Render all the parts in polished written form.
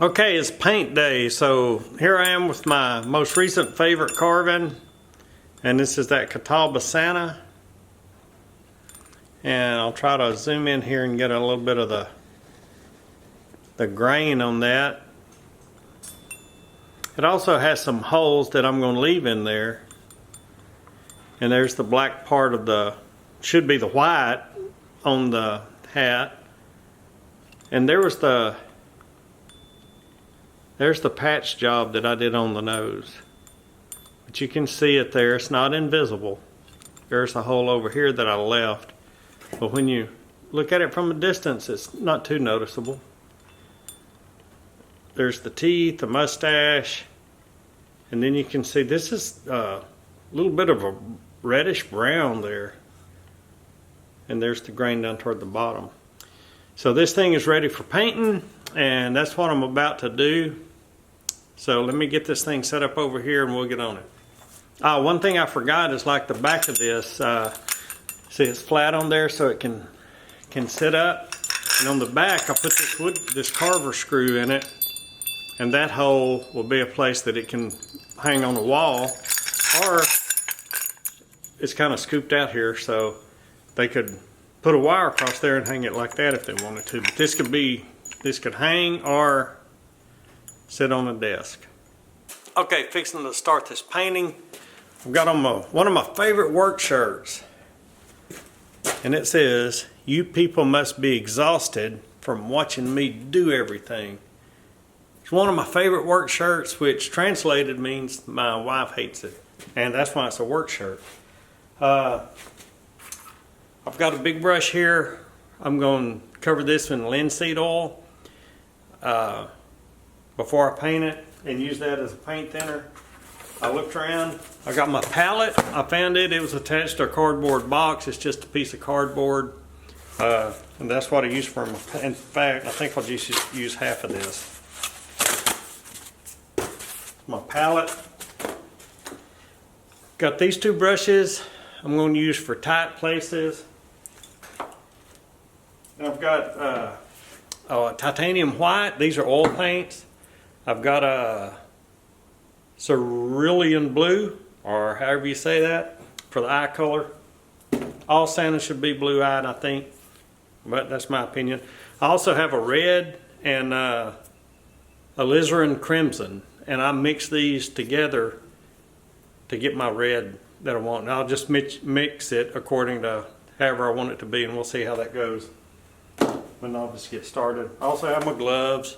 Okay, it's paint day, so here I am with my most recent favorite carving, and this is that Catalpa Santa. And I'll try to zoom in here and get a little bit of the grain on that. It also has some holes that I'm going to leave in there. And there's the black part of the, should be the white on the hat. And there's the patch job that I did on the nose. But you can see it there, it's not invisible. There's a hole over here that I left. But when you look at it from a distance, it's not too noticeable. There's the teeth, the mustache, and then you can see this is a little bit of a reddish brown there. And there's the grain down toward the bottom. So this thing is ready for painting, and that's what I'm about to do. So let me get this thing set up over here and we'll get on it. One thing I forgot is like the back of this, see it's flat on there so it can sit up. And on the back I put this carver screw in it, and that hole will be a place that it can hang on the wall, or it's kind of scooped out here so they could put a wire across there and hang it like that if they wanted to. But this could hang or sit on a desk. Okay, fixing to start this painting. I've got on one of my favorite work shirts, and it says, "You people must be exhausted from watching me do everything." It's one of my favorite work shirts, which translated means my wife hates it, and that's why it's a work shirt. I've got a big brush here. I'm going to cover this in linseed oil before I paint it and use that as a paint thinner. I looked around. I got my palette. I found it. It was attached to a cardboard box. It's just a piece of cardboard. And that's what I use for my, in fact, I think I'll just use half of this. My palette. Got these two brushes I'm going to use for tight places. And I've got titanium white. These are oil paints. I've got a cerulean blue, or however you say that, for the eye color. All Santas should be blue-eyed, I think, but that's my opinion. I also have a red and a alizarin crimson, and I mix these together to get my red that I want. And I'll just mix it according to however I want it to be, and we'll see how that goes when I'll just get started. I also have my gloves.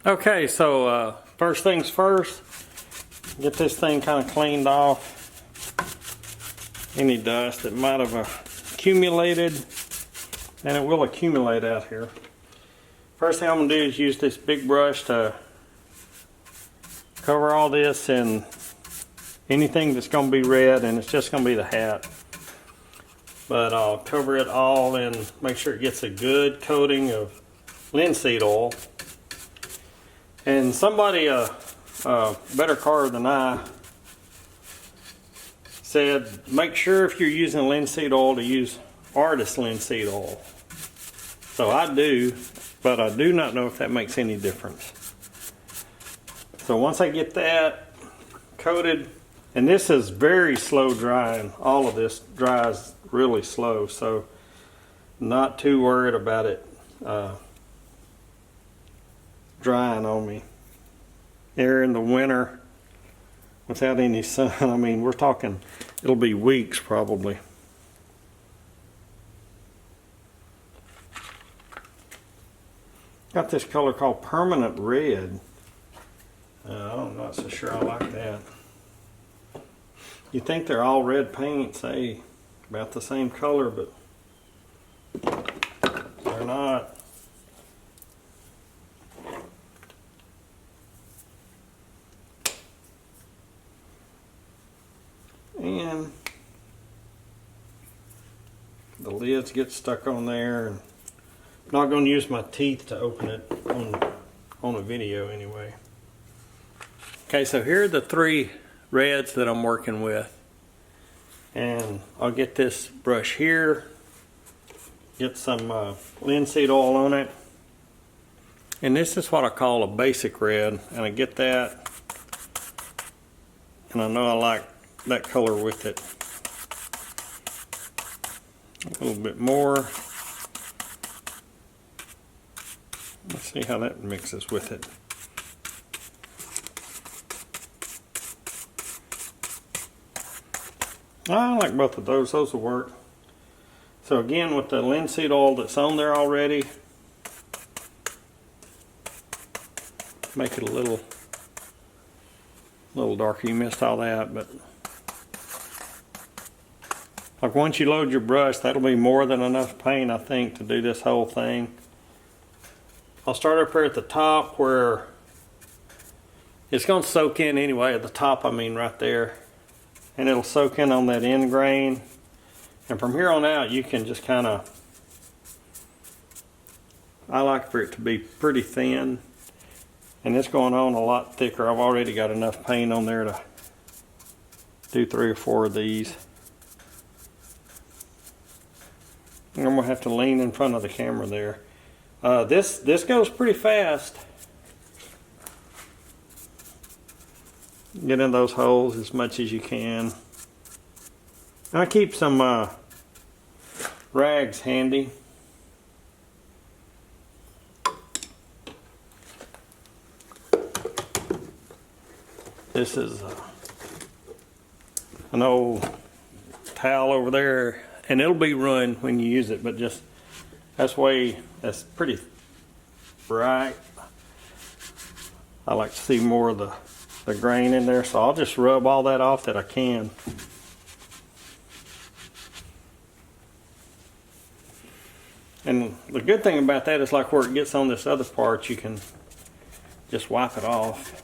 Okay, so first things first, get this thing kind of cleaned off. Any dust that might have accumulated, and it will accumulate out here. First thing I'm going to do is use this big brush to cover all this and anything that's going to be red, and it's just going to be the hat. But I'll cover it all and make sure it gets a good coating of linseed oil. And somebody, better carver than I, said make sure if you're using linseed oil to use artist linseed oil. So I do, but I do not know if that makes any difference. So once I get that coated, and this is very slow drying, all of this dries really slow, so not too worried about it drying on me. There in the winter without any sun, I mean, we're talking, it'll be weeks probably. Got this color called permanent red. I'm not so sure I like that. You think they're all red paints, about the same color, but they're not. And the lids get stuck on there. And I'm not going to use my teeth to open it on a video anyway. Okay, so here are the three reds that I'm working with. And I'll get this brush here, get some linseed oil on it, And this is what I call a basic red, and I get that, and I know I like that color with it. A little bit more. Let's see how that mixes with it. I like both of those. Those will work. So again, with the linseed oil that's on there already, make it a little darker. You missed all that, but like once you load your brush, that'll be more than enough paint, I think, to do this whole thing. I'll start up here at the top where it's going to soak in anyway. At the top, I mean right there. And it'll soak in on that end grain. And from here on out, you can just kind of, I like for it to be pretty thin. And it's going on a lot thicker. I've already got enough paint on there to do 3 or 4 of these. I'm going to have to lean in front of the camera there. This goes pretty fast. Get in those holes as much as you can. I keep some rags handy. This is an old towel over there, and it'll be ruined when you use it, but just that's pretty bright. I like to see more of the grain in there, so I'll just rub all that off that I can. And the good thing about that is, like where it gets on this other part, you can just wipe it off.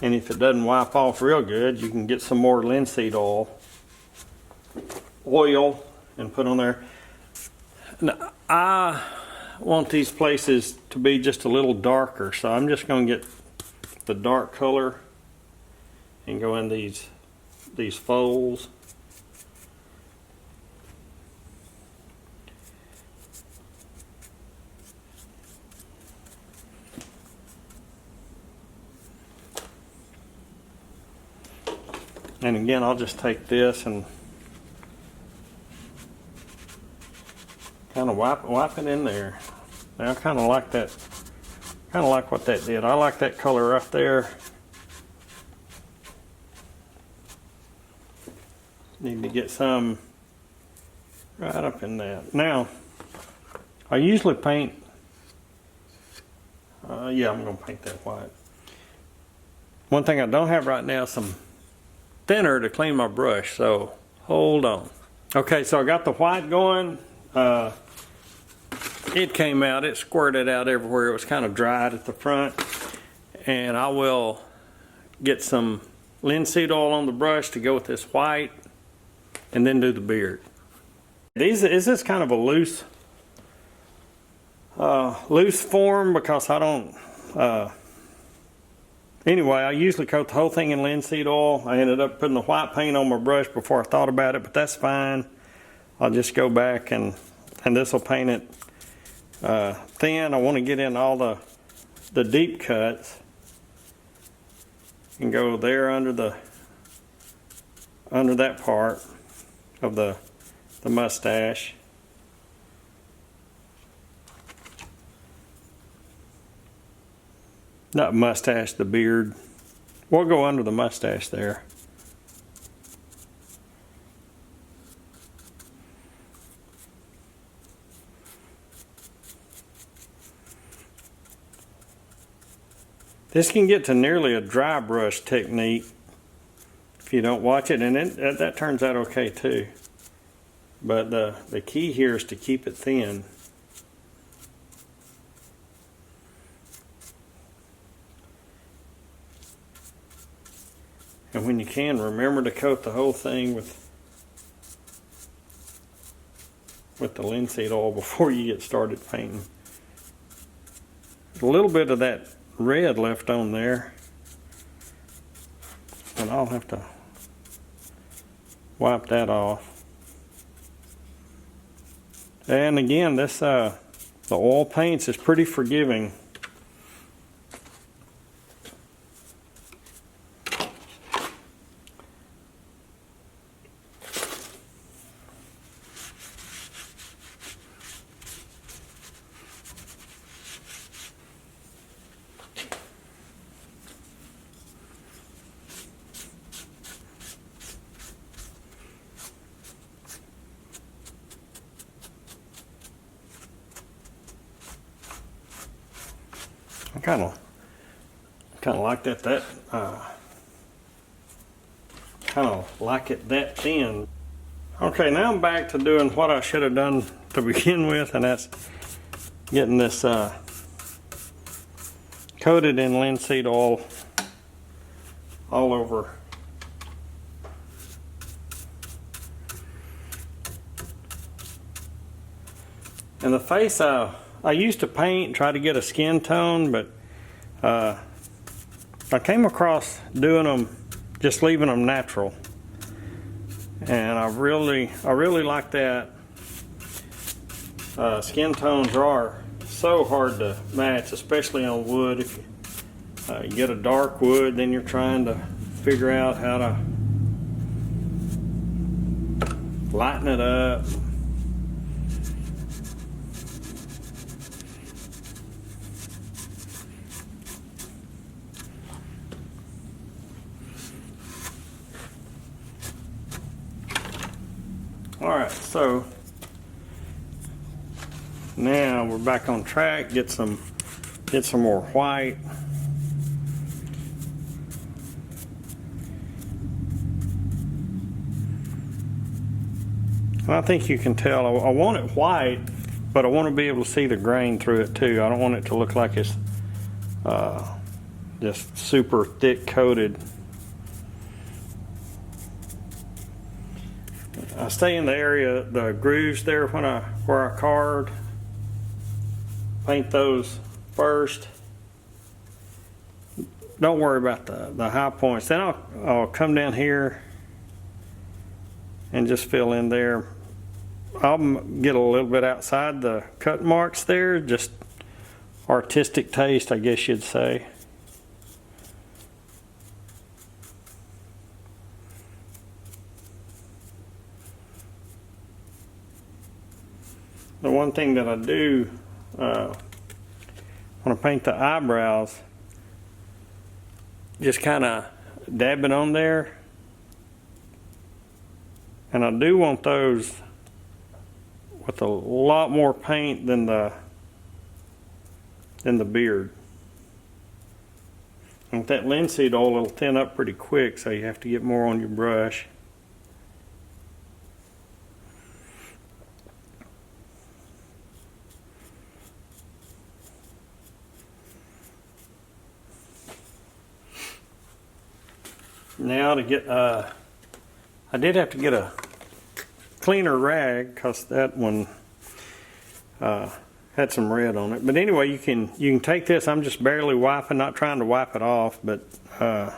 And if it doesn't wipe off real good, you can get some more linseed oil and put on there. Now, I want these places to be just a little darker, so I'm just going to get the dark color and go in these folds. And again, I'll just take this and kind of wipe it in there. Now, I kind of like that. Kind of like what that did. I like that color right there. Need to get some right up in that. Now, I usually paint. Yeah, I'm going to paint that white. One thing I don't have right now is some thinner to clean my brush, so hold on. Okay, so I got the white going. It came out, it squirted out everywhere. It was kind of dried at the front. And I will get some linseed oil on the brush to go with this white and then do the beard. This is kind of a loose form because I don't, anyway, I usually coat the whole thing in linseed oil. I ended up putting the white paint on my brush before I thought about it, but that's fine. I'll just go back and this will paint it thin. I want to get in all the deep cuts and go there under that part of the mustache. Not mustache, the beard. We'll go under the mustache there. This can get to nearly a dry brush technique if you don't watch it, and that turns out okay too. But the key here is to keep it thin. And when you can, remember to coat the whole thing with the linseed oil before you get started painting. There's a little bit of that red left on there, and I'll have to wipe that off. And again, this the oil paints is pretty forgiving. I kind of like that kind of like it that thin. Okay, now I'm back to doing what I should have done to begin with, and that's getting this coated in linseed oil all over. And the face, I used to paint, try to get a skin tone, but I came across doing them, just leaving them natural, and I really like that. Skin tones are so hard to match, especially on wood. If you get a dark wood, then you're trying to figure out how to lighten it up. Alright, so now we're back on track. Get some more white. And I think you can tell I want it white, but I want to be able to see the grain through it too. I don't want it to look like it's just super thick coated. I stay in the area, the grooves there where I carved. Paint those first. Don't worry about the high points. Then I'll come down here and just fill in there. I'll get a little bit outside the cut marks there, just artistic taste, I guess you'd say. The one thing that I do when I paint the eyebrows, just kind of dab it on there, and I do want those with a lot more paint than the beard. And with that linseed oil, it'll thin up pretty quick, so you have to get more on your brush. Now to get, I did have to get a cleaner rag because that one had some red on it. But anyway, you can take this. I'm just barely wiping, not trying to wipe it off, but kind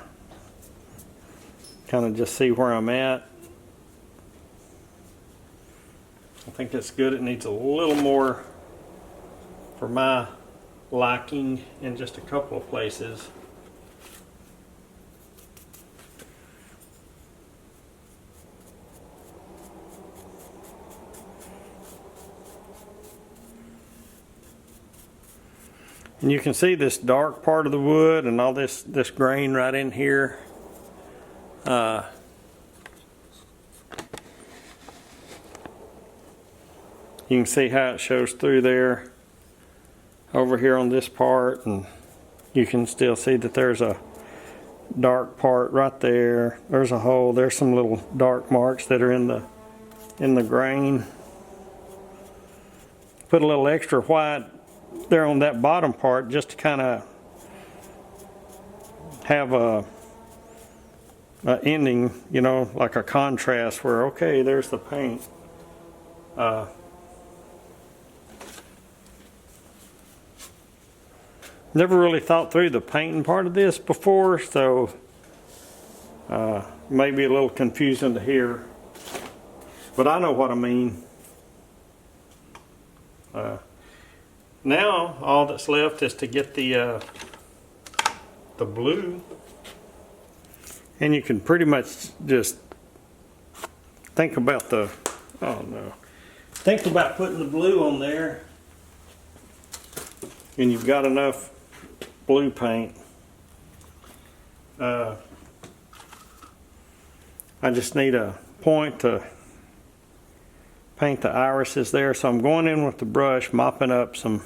of just see where I'm at. I think that's good. It needs a little more for my liking in just a couple of places. And you can see this dark part of the wood and all this grain right in here. You can see how it shows through there over here on this part, and you can still see that there's a dark part right there. There's a hole. There's some little dark marks that are in the grain. Put a little extra white there on that bottom part just to kind of have a ending, you know, like a contrast where, okay, there's the paint. Never really thought through the painting part of this before, so maybe a little confusing to hear, but I know what I mean. now all that's left is to get the blue, and you can pretty much just think about think about putting the blue on there, and you've got enough blue paint. I just need a point to paint the irises there, so I'm going in with the brush, mopping up some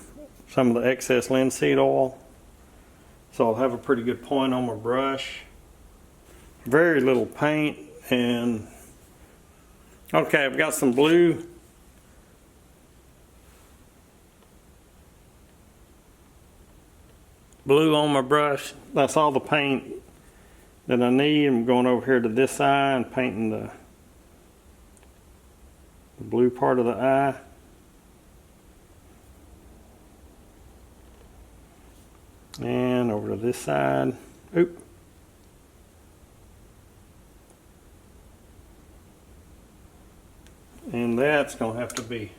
of the excess linseed oil, so I'll have a pretty good point on my brush. Very little paint, and okay, I've got some blue. Blue on my brush. That's all the paint that I need. I'm going over here to this eye and painting the blue part of the eye. And over to this side. Oop. And that's going to have to be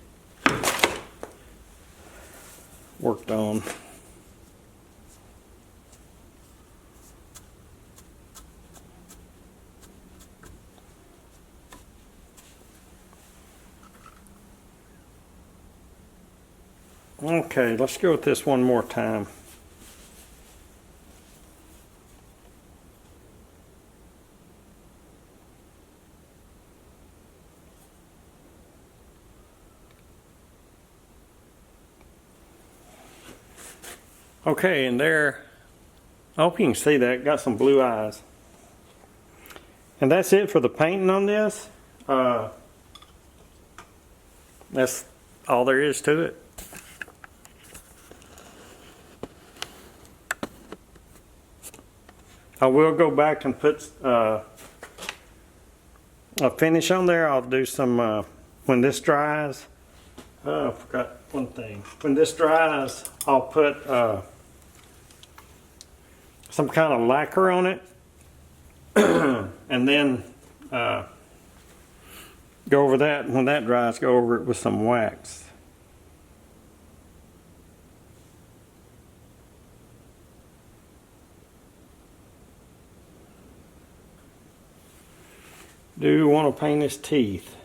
worked on. Okay, let's go with this one more time. Okay, and there, I hope you can see that, got some blue eyes. And that's it for the painting on this. That's all there is to it. I will go back and put a finish on there. I'll do some, when this dries, I forgot one thing. When this dries, I'll put some kind of lacquer on it, and then go over that. When that dries, go over it with some wax. Do want to paint his teeth.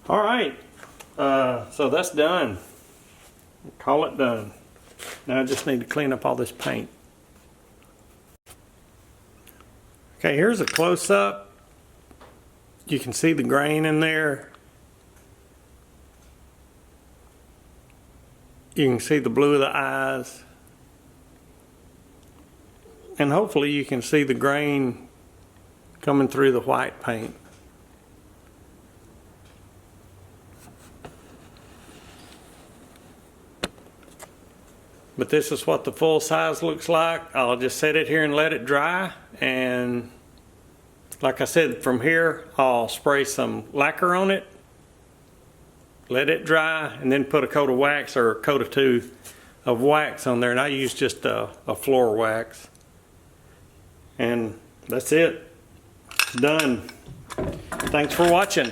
All right, so that's done. Call it done. Now I just need to clean up all this paint. Okay, here's a close-up. You can see the grain in there. You can see the blue of the eyes. And hopefully you can see the grain coming through the white paint. But this is what the full size looks like. I'll just set it here and let it dry. And like I said, from here, I'll spray some lacquer on it, let it dry, and then put a coat of wax or a coat or two of wax on there. And I use just a floor wax. And that's it. It's done. Thanks for watching.